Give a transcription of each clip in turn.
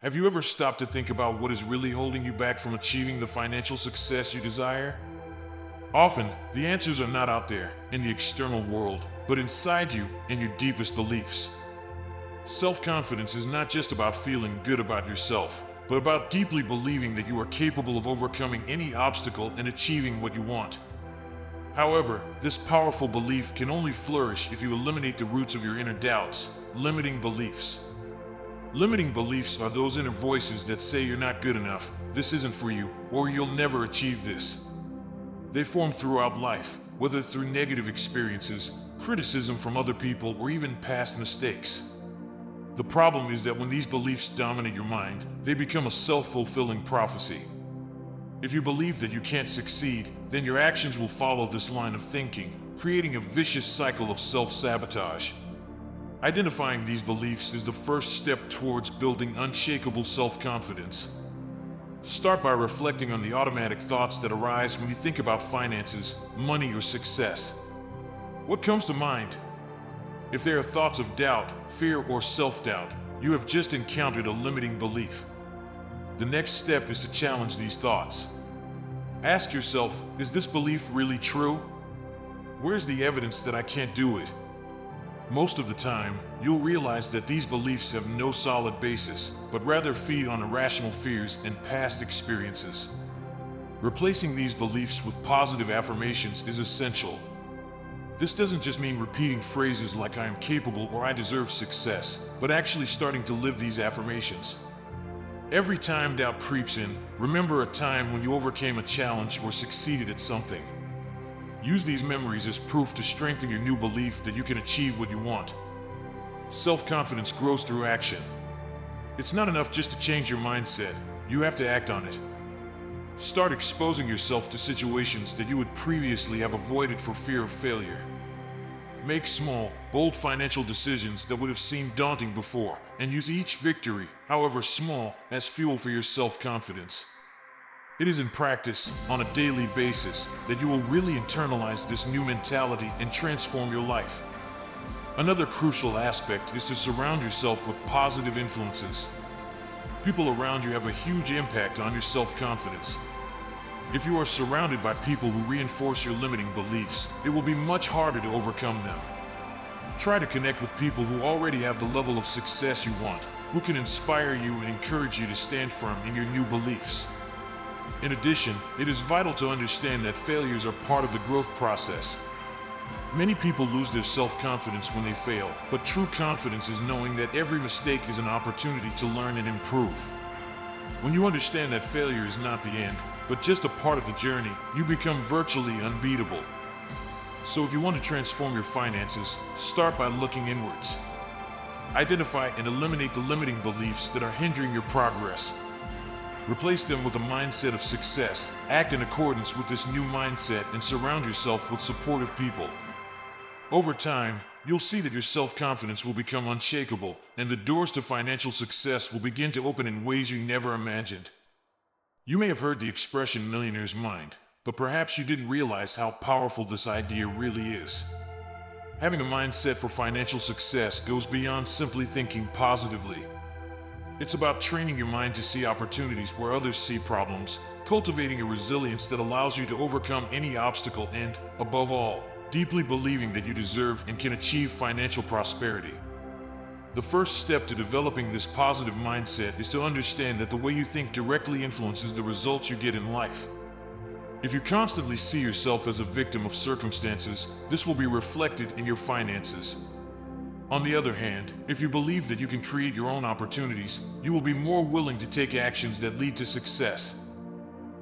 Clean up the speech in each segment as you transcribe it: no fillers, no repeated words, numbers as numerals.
Have you ever stopped to think about what is really holding you back from achieving the financial success you desire? Often, the answers are not out there in the external world, but inside you in your deepest beliefs. Self-confidence is not just about feeling good about yourself, but about deeply believing that you are capable of overcoming any obstacle and achieving what you want. However, this powerful belief can only flourish if you eliminate the roots of your inner doubts, limiting beliefs. Limiting beliefs are those inner voices that say you're not good enough, this isn't for you, or you'll never achieve this. They form throughout life, whether through negative experiences, criticism from other people, or even past mistakes. The problem is that when these beliefs dominate your mind, they become a self-fulfilling prophecy. If you believe that you can't succeed, then your actions will follow this line of thinking, creating a vicious cycle of self-sabotage. Identifying these beliefs is the first step towards building unshakable self-confidence. Start by reflecting on the automatic thoughts that arise when you think about finances, money, or success. What comes to mind? If there are thoughts of doubt, fear, or self-doubt, you have just encountered a limiting belief. The next step is to challenge these thoughts. Ask yourself, is this belief really true? Where's the evidence that I can't do it? Most of the time, you'll realize that these beliefs have no solid basis, but rather feed on irrational fears and past experiences. Replacing these beliefs with positive affirmations is essential. This doesn't just mean repeating phrases like I am capable or I deserve success, but actually starting to live these affirmations. Every time doubt creeps in, remember a time when you overcame a challenge or succeeded at something. Use these memories as proof to strengthen your new belief that you can achieve what you want. Self-confidence grows through action. It's not enough just to change your mindset, you have to act on it. Start exposing yourself to situations that you would previously have avoided for fear of failure. Make small, bold financial decisions that would have seemed daunting before, and use each victory, however small, as fuel for your self-confidence. It is in practice, on a daily basis, that you will really internalize this new mentality and transform your life. Another crucial aspect is to surround yourself with positive influences. People around you have a huge impact on your self-confidence. If you are surrounded by people who reinforce your limiting beliefs, it will be much harder to overcome them. Try to connect with people who already have the level of success you want, who can inspire you and encourage you to stand firm in your new beliefs. In addition, it is vital to understand that failures are part of the growth process. Many people lose their self-confidence when they fail, but true confidence is knowing that every mistake is an opportunity to learn and improve. When you understand that failure is not the end, but just a part of the journey, you become virtually unbeatable. So if you want to transform your finances, start by looking inwards. Identify and eliminate the limiting beliefs that are hindering your progress. Replace them with a mindset of success. Act in accordance with this new mindset and surround yourself with supportive people. Over time, you'll see that your self-confidence will become unshakable, and the doors to financial success will begin to open in ways you never imagined. You may have heard the expression millionaire's mind, but perhaps you didn't realize how powerful this idea really is. Having a mindset for financial success goes beyond simply thinking positively. It's about training your mind to see opportunities where others see problems, cultivating a resilience that allows you to overcome any obstacle and, above all, deeply believing that you deserve and can achieve financial prosperity. The first step to developing this positive mindset is to understand that the way you think directly influences the results you get in life. If you constantly see yourself as a victim of circumstances, this will be reflected in your finances. On the other hand, if you believe that you can create your own opportunities, you will be more willing to take actions that lead to success.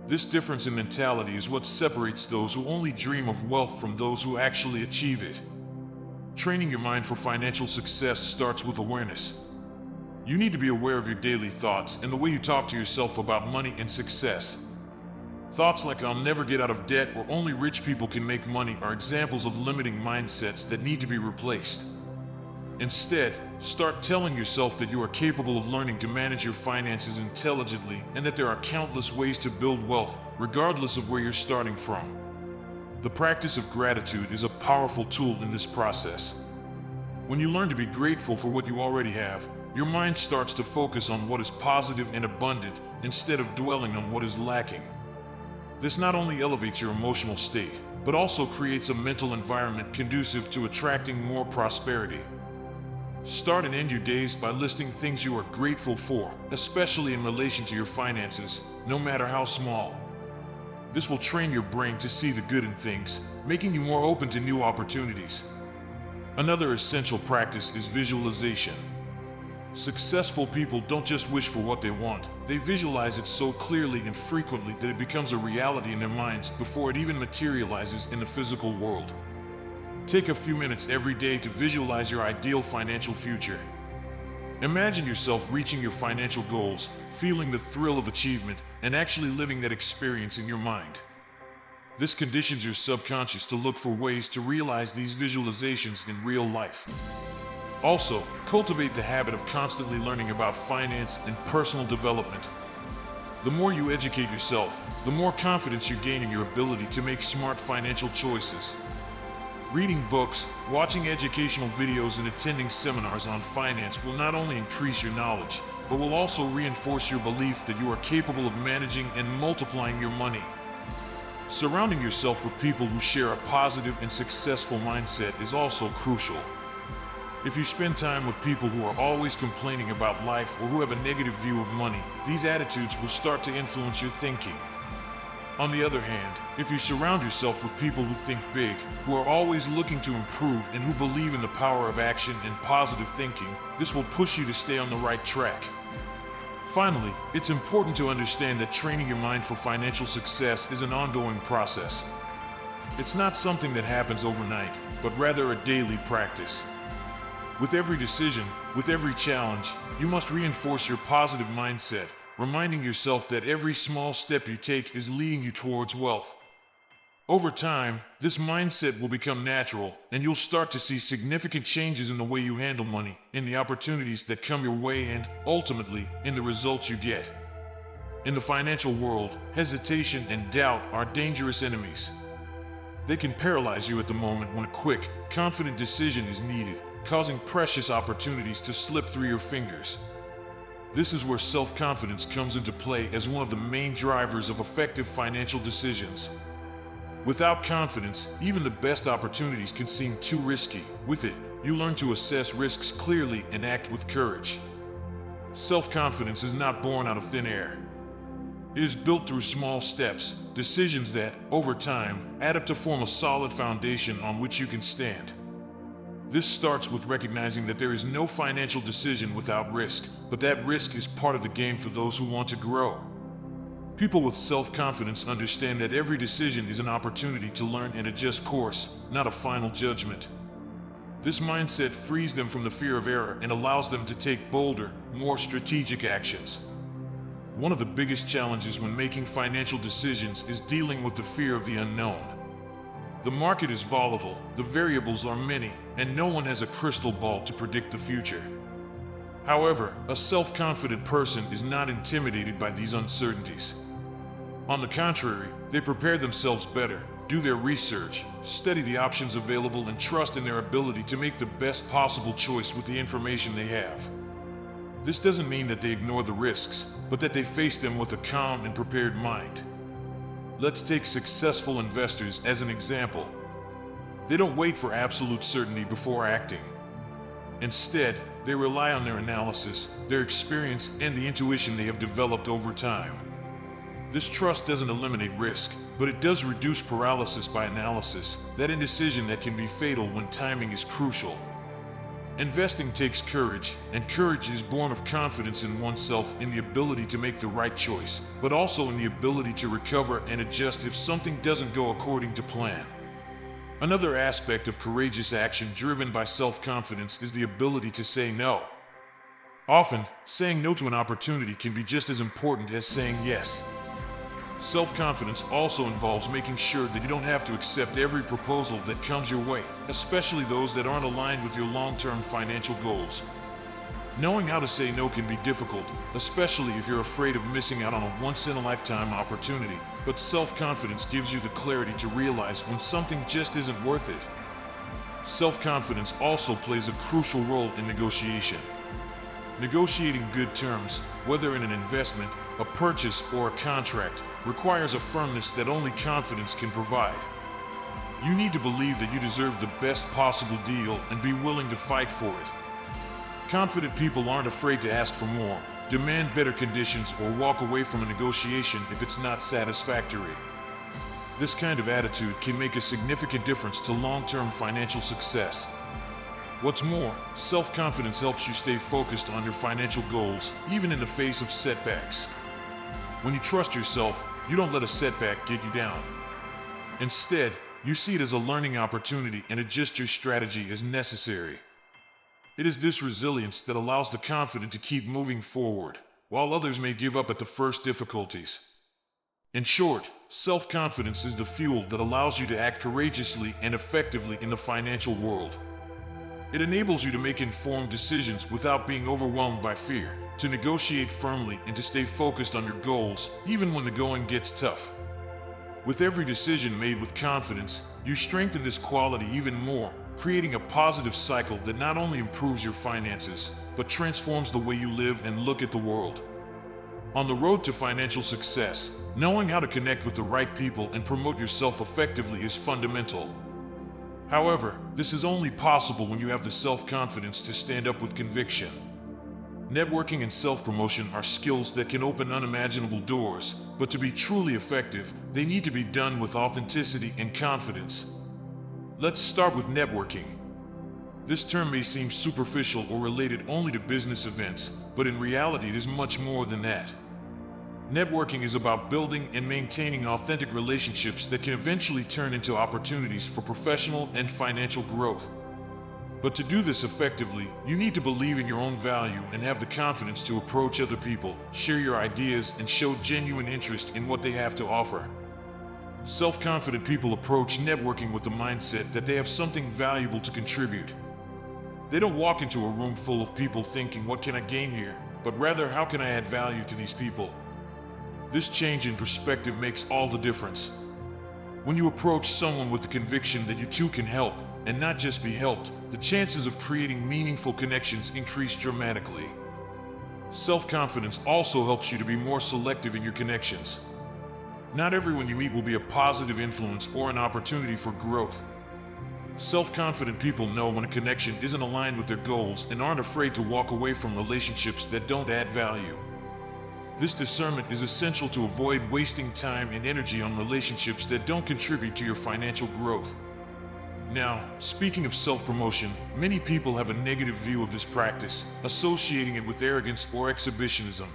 This difference in mentality is what separates those who only dream of wealth from those who actually achieve it. Training your mind for financial success starts with awareness. You need to be aware of your daily thoughts and the way you talk to yourself about money and success. Thoughts like I'll never get out of debt or only rich people can make money are examples of limiting mindsets that need to be replaced. Instead, start telling yourself that you are capable of learning to manage your finances intelligently and that there are countless ways to build wealth, regardless of where you're starting from. The practice of gratitude is a powerful tool in this process. When you learn to be grateful for what you already have, Your mind starts to focus on what is positive and abundant instead of dwelling on what is lacking. This not only elevates your emotional state, but also creates a mental environment conducive to attracting more prosperity. Start and end your days by listing things you are grateful for, especially in relation to your finances, no matter how small. This will train your brain to see the good in things, making you more open to new opportunities. Another essential practice is visualization. Successful people don't just wish for what they want, they visualize it so clearly and frequently that it becomes a reality in their minds before it even materializes in the physical world. Take a few minutes every day to visualize your ideal financial future. Imagine yourself reaching your financial goals, feeling the thrill of achievement, and actually living that experience in your mind. This conditions your subconscious to look for ways to realize these visualizations in real life. Also, cultivate the habit of constantly learning about finance and personal development. The more you educate yourself, the more confidence you gain in your ability to make smart financial choices. Reading books, watching educational videos, and attending seminars on finance will not only increase your knowledge, but will also reinforce your belief that you are capable of managing and multiplying your money. Surrounding yourself with people who share a positive and successful mindset is also crucial. If you spend time with people who are always complaining about life or who have a negative view of money, these attitudes will start to influence your thinking. On the other hand, if you surround yourself with people who think big, who are always looking to improve, and who believe in the power of action and positive thinking, this will push you to stay on the right track. Finally, it's important to understand that training your mind for financial success is an ongoing process. It's not something that happens overnight, but rather a daily practice. With every decision, with every challenge, you must reinforce your positive mindset, reminding yourself that every small step you take is leading you towards wealth. Over time, this mindset will become natural, and you'll start to see significant changes in the way you handle money, in the opportunities that come your way, and, ultimately, in the results you get. In the financial world, hesitation and doubt are dangerous enemies. They can paralyze you at the moment when a quick, confident decision is needed, causing precious opportunities to slip through your fingers. This is where self-confidence comes into play as one of the main drivers of effective financial decisions. Without confidence, even the best opportunities can seem too risky. With it, you learn to assess risks clearly and act with courage. Self-confidence is not born out of thin air. It is built through small steps, decisions that, over time, add up to form a solid foundation on which you can stand. This starts with recognizing that there is no financial decision without risk, but that risk is part of the game for those who want to grow. People with self-confidence understand that every decision is an opportunity to learn and adjust course, not a final judgment. This mindset frees them from the fear of error and allows them to take bolder, more strategic actions. One of the biggest challenges when making financial decisions is dealing with the fear of the unknown. The market is volatile, the variables are many, and no one has a crystal ball to predict the future. However, a self-confident person is not intimidated by these uncertainties. On the contrary, they prepare themselves better, do their research, study the options available, and trust in their ability to make the best possible choice with the information they have. This doesn't mean that they ignore the risks, but that they face them with a calm and prepared mind. Let's take successful investors as an example. They don't wait for absolute certainty before acting. Instead, they rely on their analysis, their experience, and the intuition they have developed over time. This trust doesn't eliminate risk, but it does reduce paralysis by analysis, that indecision that can be fatal when timing is crucial. Investing takes courage, and courage is born of confidence in oneself, in the ability to make the right choice, but also in the ability to recover and adjust if something doesn't go according to plan. Another aspect of courageous action driven by self-confidence is the ability to say no. Often, saying no to an opportunity can be just as important as saying yes. Self-confidence also involves making sure that you don't have to accept every proposal that comes your way, especially those that aren't aligned with your long-term financial goals. Knowing how to say no can be difficult, especially if you're afraid of missing out on a once-in-a-lifetime opportunity, but self-confidence gives you the clarity to realize when something just isn't worth it. Self-confidence also plays a crucial role in negotiation. Negotiating good terms, whether in an investment, a purchase, or a contract, requires a firmness that only confidence can provide. You need to believe that you deserve the best possible deal and be willing to fight for it. Confident people aren't afraid to ask for more, demand better conditions, or walk away from a negotiation if it's not satisfactory. This kind of attitude can make a significant difference to long-term financial success. What's more, self-confidence helps you stay focused on your financial goals, even in the face of setbacks. When you trust yourself, you don't let a setback get you down. Instead, you see it as a learning opportunity and adjust your strategy as necessary. It is this resilience that allows the confident to keep moving forward, while others may give up at the first difficulties. In short, self-confidence is the fuel that allows you to act courageously and effectively in the financial world. It enables you to make informed decisions without being overwhelmed by fear, to negotiate firmly, and to stay focused on your goals, even when the going gets tough. With every decision made with confidence, you strengthen this quality even more, creating a positive cycle that not only improves your finances, but transforms the way you live and look at the world. On the road to financial success, knowing how to connect with the right people and promote yourself effectively is fundamental. However, this is only possible when you have the self-confidence to stand up with conviction. Networking and self-promotion are skills that can open unimaginable doors, but to be truly effective, they need to be done with authenticity and confidence. Let's start with networking. This term may seem superficial or related only to business events, but in reality it is much more than that. Networking is about building and maintaining authentic relationships that can eventually turn into opportunities for professional and financial growth. But to do this effectively, you need to believe in your own value and have the confidence to approach other people, share your ideas, and show genuine interest in what they have to offer. Self-confident people approach networking with the mindset that they have something valuable to contribute. They don't walk into a room full of people thinking, "What can I gain here?" but rather, "How can I add value to these people?" This change in perspective makes all the difference. When you approach someone with the conviction that you too can help, and not just be helped, the chances of creating meaningful connections increase dramatically. Self-confidence also helps you to be more selective in your connections. Not everyone you meet will be a positive influence or an opportunity for growth. Self-confident people know when a connection isn't aligned with their goals and aren't afraid to walk away from relationships that don't add value. This discernment is essential to avoid wasting time and energy on relationships that don't contribute to your financial growth. Now, speaking of self-promotion, many people have a negative view of this practice, associating it with arrogance or exhibitionism.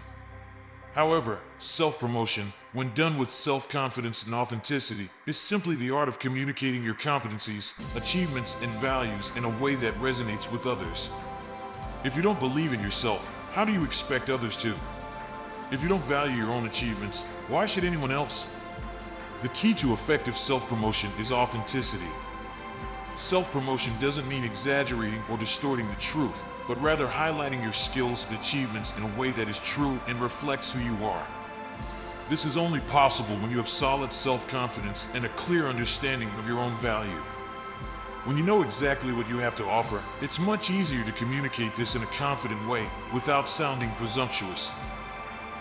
However, self-promotion, when done with self-confidence and authenticity, is simply the art of communicating your competencies, achievements, and values in a way that resonates with others. If you don't believe in yourself, how do you expect others to? If you don't value your own achievements, why should anyone else? The key to effective self-promotion is authenticity. Self-promotion doesn't mean exaggerating or distorting the truth, but rather highlighting your skills and achievements in a way that is true and reflects who you are. This is only possible when you have solid self-confidence and a clear understanding of your own value. When you know exactly what you have to offer, it's much easier to communicate this in a confident way without sounding presumptuous.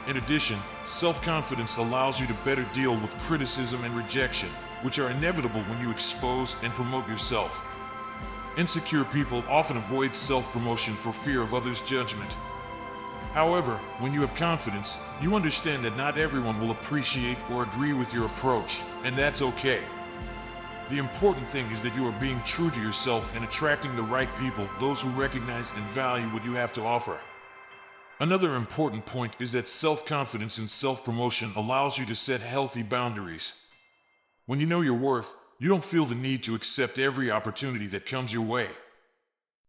In addition, self-confidence allows you to better deal with criticism and rejection, which are inevitable when you expose and promote yourself. Insecure people often avoid self-promotion for fear of others' judgment. However, when you have confidence, you understand that not everyone will appreciate or agree with your approach, and that's okay. The important thing is that you are being true to yourself and attracting the right people, those who recognize and value what you have to offer. Another important point is that self-confidence and self-promotion allows you to set healthy boundaries. When you know your worth, you don't feel the need to accept every opportunity that comes your way.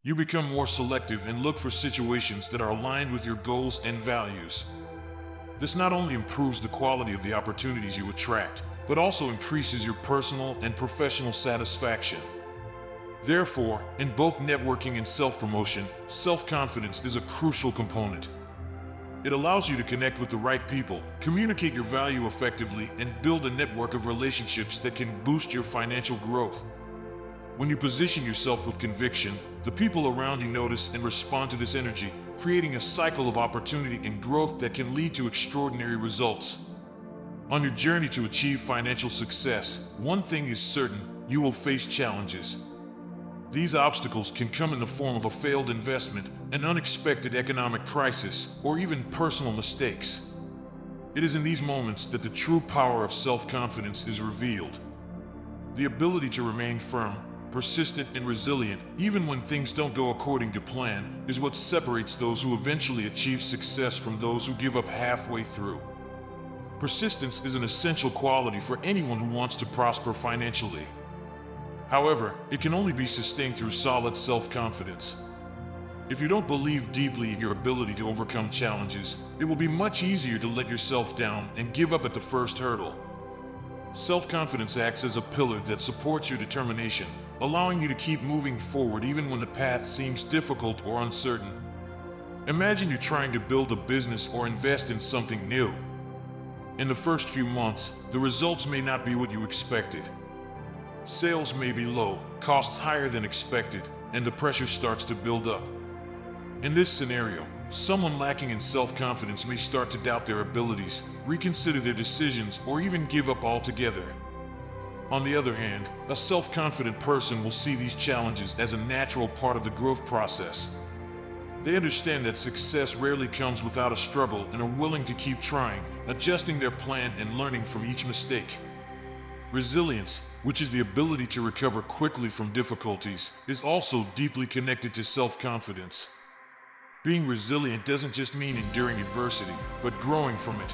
You become more selective and look for situations that are aligned with your goals and values. This not only improves the quality of the opportunities you attract, but also increases your personal and professional satisfaction. Therefore, in both networking and self-promotion, self-confidence is a crucial component. It allows you to connect with the right people, communicate your value effectively, and build a network of relationships that can boost your financial growth. When you position yourself with conviction, the people around you notice and respond to this energy, creating a cycle of opportunity and growth that can lead to extraordinary results. On your journey to achieve financial success, one thing is certain: you will face challenges. These obstacles can come in the form of a failed investment, an unexpected economic crisis, or even personal mistakes. It is in these moments that the true power of self-confidence is revealed. The ability to remain firm, persistent, and resilient, even when things don't go according to plan, is what separates those who eventually achieve success from those who give up halfway through. Persistence is an essential quality for anyone who wants to prosper financially. However, it can only be sustained through solid self-confidence. If you don't believe deeply in your ability to overcome challenges, it will be much easier to let yourself down and give up at the first hurdle. Self-confidence acts as a pillar that supports your determination, allowing you to keep moving forward even when the path seems difficult or uncertain. Imagine you're trying to build a business or invest in something new. In the first few months, the results may not be what you expected. Sales may be low, costs higher than expected, and the pressure starts to build up. In this scenario, someone lacking in self-confidence may start to doubt their abilities, reconsider their decisions, or even give up altogether. On the other hand, a self-confident person will see these challenges as a natural part of the growth process. They understand that success rarely comes without a struggle and are willing to keep trying, adjusting their plan and learning from each mistake. Resilience, which is the ability to recover quickly from difficulties, is also deeply connected to self-confidence. Being resilient doesn't just mean enduring adversity, but growing from it.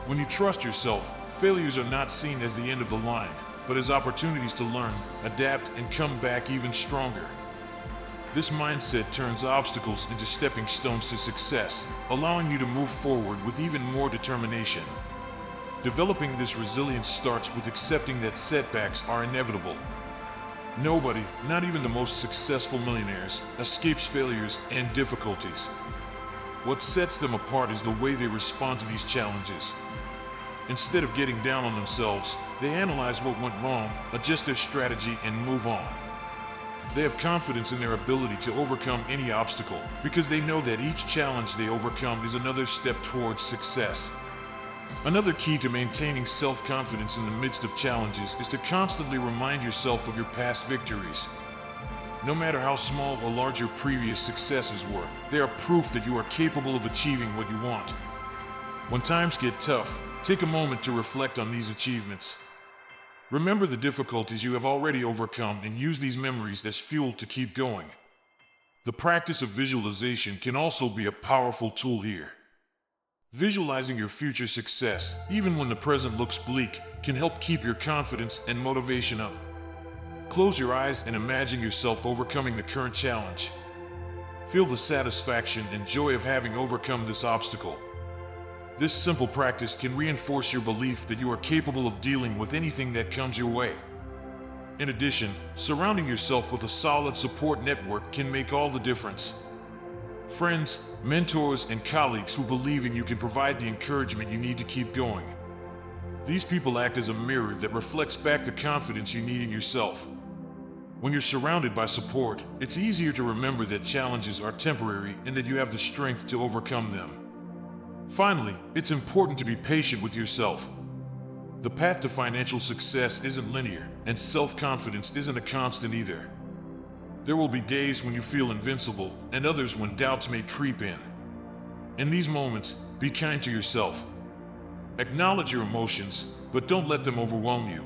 When you trust yourself, failures are not seen as the end of the line, but as opportunities to learn, adapt, and come back even stronger. This mindset turns obstacles into stepping stones to success, allowing you to move forward with even more determination. Developing this resilience starts with accepting that setbacks are inevitable. Nobody, not even the most successful millionaires, escapes failures and difficulties. What sets them apart is the way they respond to these challenges. Instead of getting down on themselves, they analyze what went wrong, adjust their strategy, and move on. They have confidence in their ability to overcome any obstacle, because they know that each challenge they overcome is another step towards success. Another key to maintaining self-confidence in the midst of challenges is to constantly remind yourself of your past victories. No matter how small or large your previous successes were, they are proof that you are capable of achieving what you want. When times get tough, take a moment to reflect on these achievements. Remember the difficulties you have already overcome and use these memories as fuel to keep going. The practice of visualization can also be a powerful tool here. Visualizing your future success, even when the present looks bleak, can help keep your confidence and motivation up. Close your eyes and imagine yourself overcoming the current challenge. Feel the satisfaction and joy of having overcome this obstacle. This simple practice can reinforce your belief that you are capable of dealing with anything that comes your way. In addition, surrounding yourself with a solid support network can make all the difference. Friends, mentors, and colleagues who believe in you can provide the encouragement you need to keep going. These people act as a mirror that reflects back the confidence you need in yourself. When you're surrounded by support, it's easier to remember that challenges are temporary and that you have the strength to overcome them. Finally, it's important to be patient with yourself. The path to financial success isn't linear, and self-confidence isn't a constant either. There will be days when you feel invincible, and others when doubts may creep in. In these moments, be kind to yourself. Acknowledge your emotions, but don't let them overwhelm you.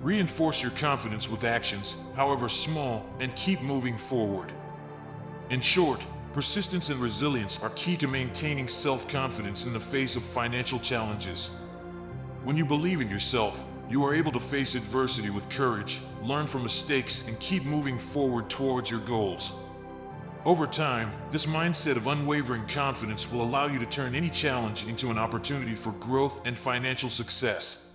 Reinforce your confidence with actions, however small, and keep moving forward. In short, persistence and resilience are key to maintaining self-confidence in the face of financial challenges. When you believe in yourself, you are able to face adversity with courage, learn from mistakes, and keep moving forward towards your goals. Over time, this mindset of unwavering confidence will allow you to turn any challenge into an opportunity for growth and financial success.